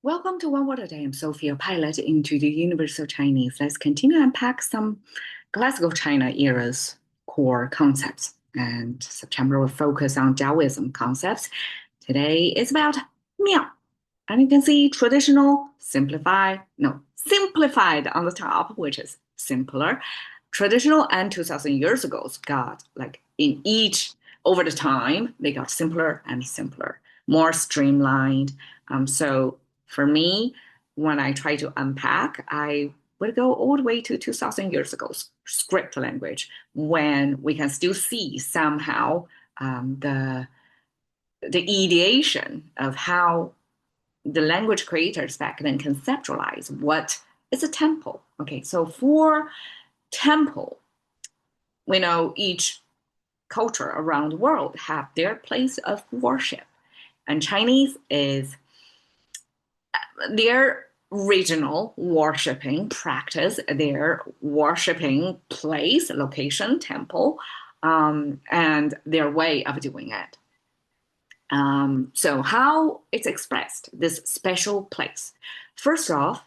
Welcome to One Word a Day. I'm Sophia, pilot into the universe of Chinese. Let's continue to unpack some classical China era's core concepts. And September will focus on Taoism concepts. Today is about Miao. And you can see simplified on the top, which is simpler. Traditional and 2000 years ago got like in each over the time, they got simpler and simpler, more streamlined. So for me, when I try to unpack, I would go all the way to 2000 years ago script language when we can still see somehow the ideation of how the language creators back then conceptualize what is a temple. Okay, so for temple, we know each culture around the world have their place of worship, and Chinese is their regional worshiping practice, their worshiping place, location, temple, and their way of doing it. So how it's expressed, this special place. First off,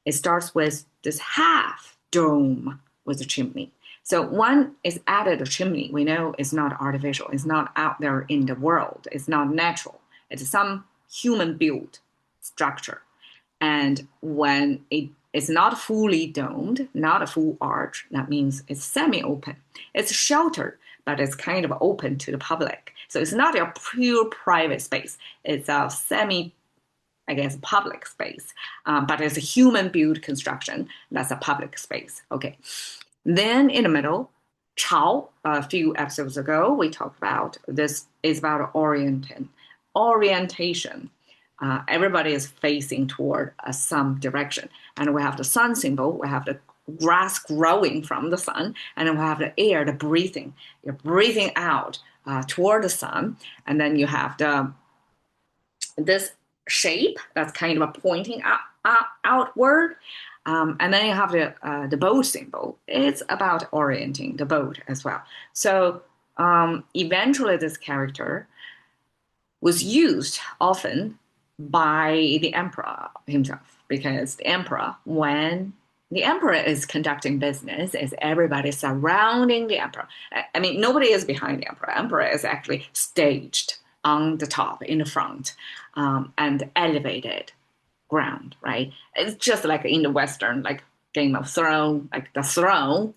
it starts with this half dome with a chimney. So one is added a chimney. We know it's not artificial. It's not out there in the world. It's not natural. It's some human built structure. And when it is not fully domed, not a full arch, that means it's semi-open. It's sheltered, but it's kind of open to the public. So it's not a pure private space. It's a public space, but it's a human-built construction. That's a public space. Okay. Then in the middle, Chao, a few episodes ago, we talked about this is about orientation. Everybody is facing toward some direction. And we have the sun symbol, we have the grass growing from the sun, and then we have the air, the breathing. You're breathing out toward the sun, and then you have this shape that's kind of a pointing outward. And then you have the boat symbol. It's about orienting the boat as well. So eventually this character was used often by the emperor himself, because when the emperor is conducting business, is everybody surrounding the emperor. I mean, nobody is behind the emperor. Emperor is actually staged on the top, in the front, and elevated ground, right? It's just like in the Western, like Game of Thrones, like the throne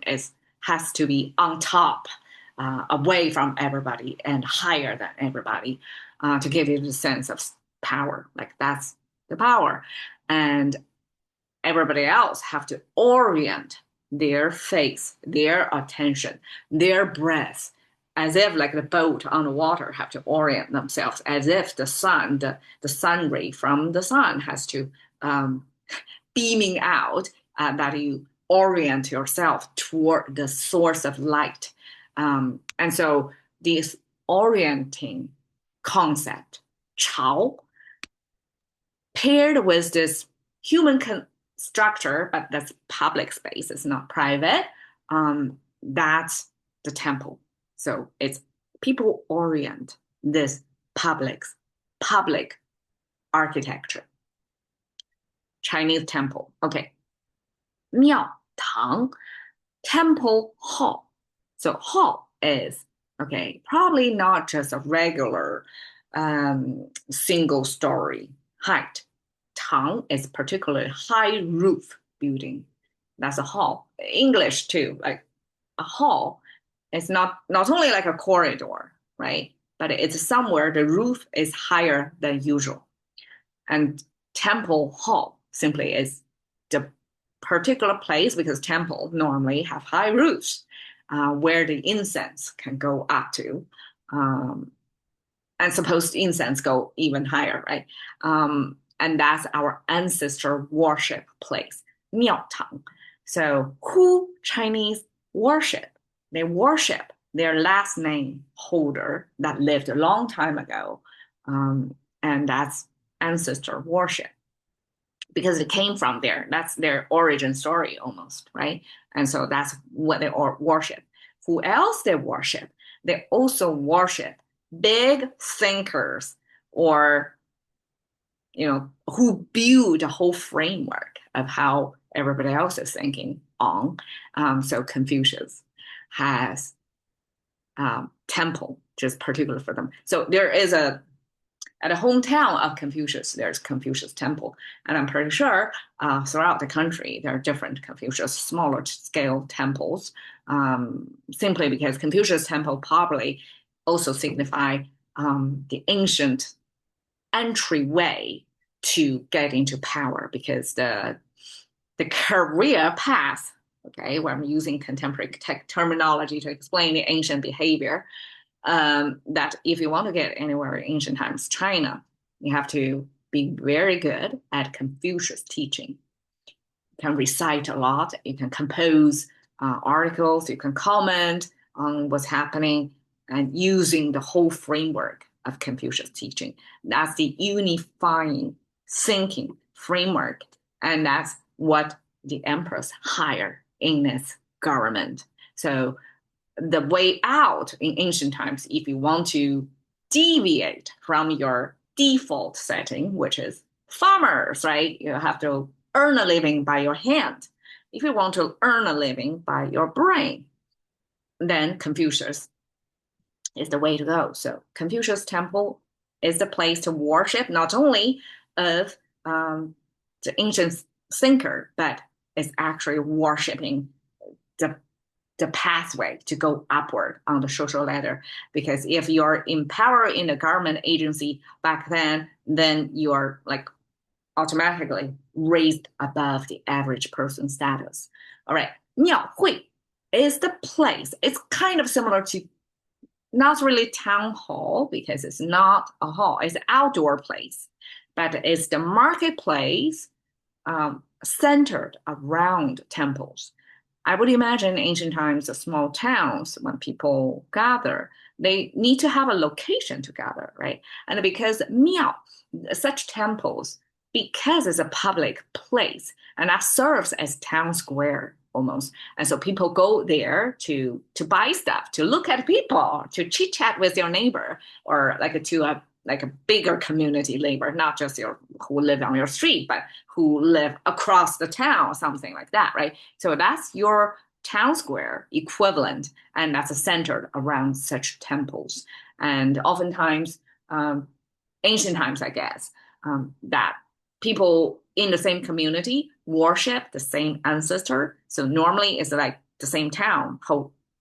has to be on top, away from everybody and higher than everybody, to give you the sense of power. Like that's the power. And everybody else have to orient their face, their attention, their breath, as if like the boat on the water have to orient themselves, as if the sun, the sun ray from the sun has to beaming out, that you orient yourself toward the source of light. And so this orienting concept, Chao, paired with this human structure, but that's public space, it's not private, that's the temple. So it's people orient this public architecture. Chinese temple. Okay. Miao Tang, temple hall. So hall is, okay, probably not just a regular single story height. Tang is particularly high roof building. That's a hall. English too, like a hall is not only like a corridor, right? But it's somewhere the roof is higher than usual. And temple hall simply is the particular place, because temple normally have high roofs where the incense can go up to. And supposed incense go even higher, right? And that's our ancestor worship place, Miaotang. So who Chinese worship? They worship their last name holder that lived a long time ago. And that's ancestor worship, because it came from there. That's their origin story almost, right? And so that's what they worship. Who else they worship? They also worship big thinkers, or who build a whole framework of how everybody else is thinking on. So Confucius has temple just particular for them. So there is at the hometown of Confucius, there's Confucius Temple. And I'm pretty sure throughout the country, there are different Confucius smaller scale temples, simply because Confucius Temple probably also signify the ancient entryway to get into power, because the career path, okay, where I'm using contemporary tech terminology to explain the ancient behavior, that if you want to get anywhere in ancient times, China, you have to be very good at Confucius teaching. You can recite a lot, you can compose articles, you can comment on what's happening, and using the whole framework of Confucius teaching. That's the unifying thinking framework, and that's what the emperors hire in this government. So the way out in ancient times, if you want to deviate from your default setting, which is farmers, right? You have to earn a living by your hand. If you want to earn a living by your brain, then Confucius is the way to go. So Confucius Temple is the place to worship not only of the ancient thinker, but is actually worshiping the pathway to go upward on the social ladder. Because if you're in power in the government agency back then you're like automatically raised above the average person status. All right, 庙会 is the place. It's kind of similar to not really town hall, because it's not a hall, it's an outdoor place, but it's the marketplace centered around temples. I would imagine in ancient times, the small towns, when people gather, they need to have a location to gather, right? And because miao, such temples, because it's a public place, and that serves as town square almost. And so people go there to buy stuff, to look at people, to chit chat with your neighbor, or like a bigger community neighbor, not just your who live on your street, but who live across the town, something like that, right? So that's your town square equivalent, and that's centered around such temples. And oftentimes, ancient times, I guess, that people in the same community worship the same ancestor. So normally it's like the same town,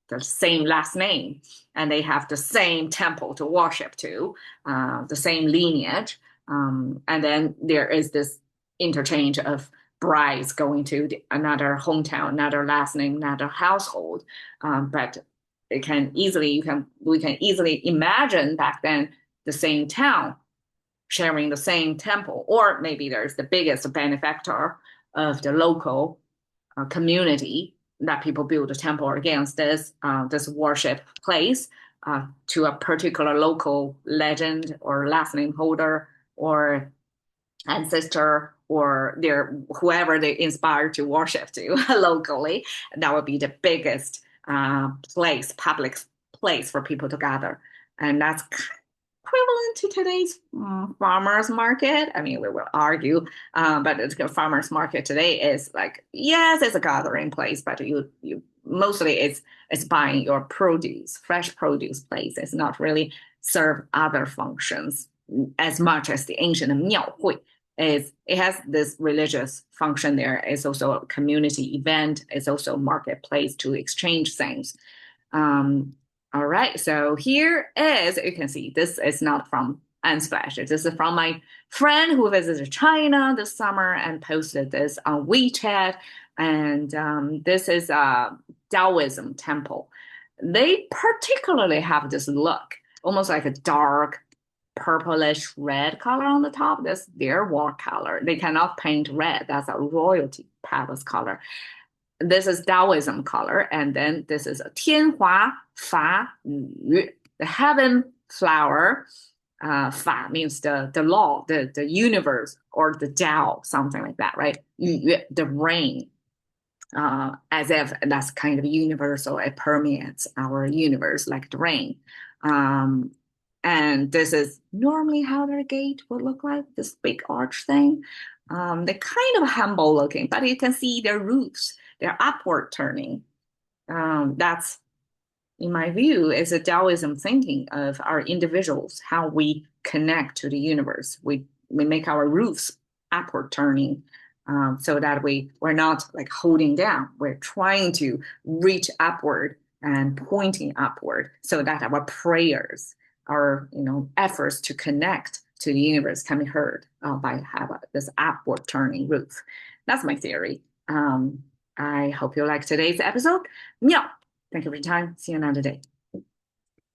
the same last name, and they have the same temple to worship to, the same lineage. And then there is this interchange of brides going to another hometown, another last name, another household. But we can easily imagine back then the same town sharing the same temple, or maybe there's the biggest benefactor of the local community that people build a temple against this worship place to a particular local legend or last name holder or ancestor or whoever they inspire to worship to locally. That would be the biggest public place for people to gather, and that's equivalent to today's farmers market. I mean, we will argue, but the farmers market today is like, yes, it's a gathering place, but you mostly it's buying your produce, fresh produce place. It's not really serve other functions as much as the ancient miao is. It has this religious function there. It's also a community event. It's also a marketplace to exchange things. All right, so here is, you can see, this is not from Unsplash. This is from my friend who visited China this summer and posted this on WeChat. And this is a Taoism temple. They particularly have this look, almost like a dark purplish red color on the top. That's their wall color. They cannot paint red. That's a royalty palace color. This is Taoism color, and then this is a 天华法语, the heaven flower. Fa means the law, the universe, or the Tao, something like that, right? 雨, the rain, as if that's kind of universal. It permeates our universe like the rain. And this is normally how their gate would look like, this big arch thing. They're kind of humble looking, but you can see their roofs, they're upward turning. That's, in my view, is a Taoism thinking of our individuals, how we connect to the universe. We make our roofs upward turning, so that we're not like holding down. We're trying to reach upward and pointing upward, so that our prayers, our efforts to connect to the universe can be heard by having this upward turning roof. That's my theory. I hope you like today's episode. Meow. Thank you for your time. See you another day.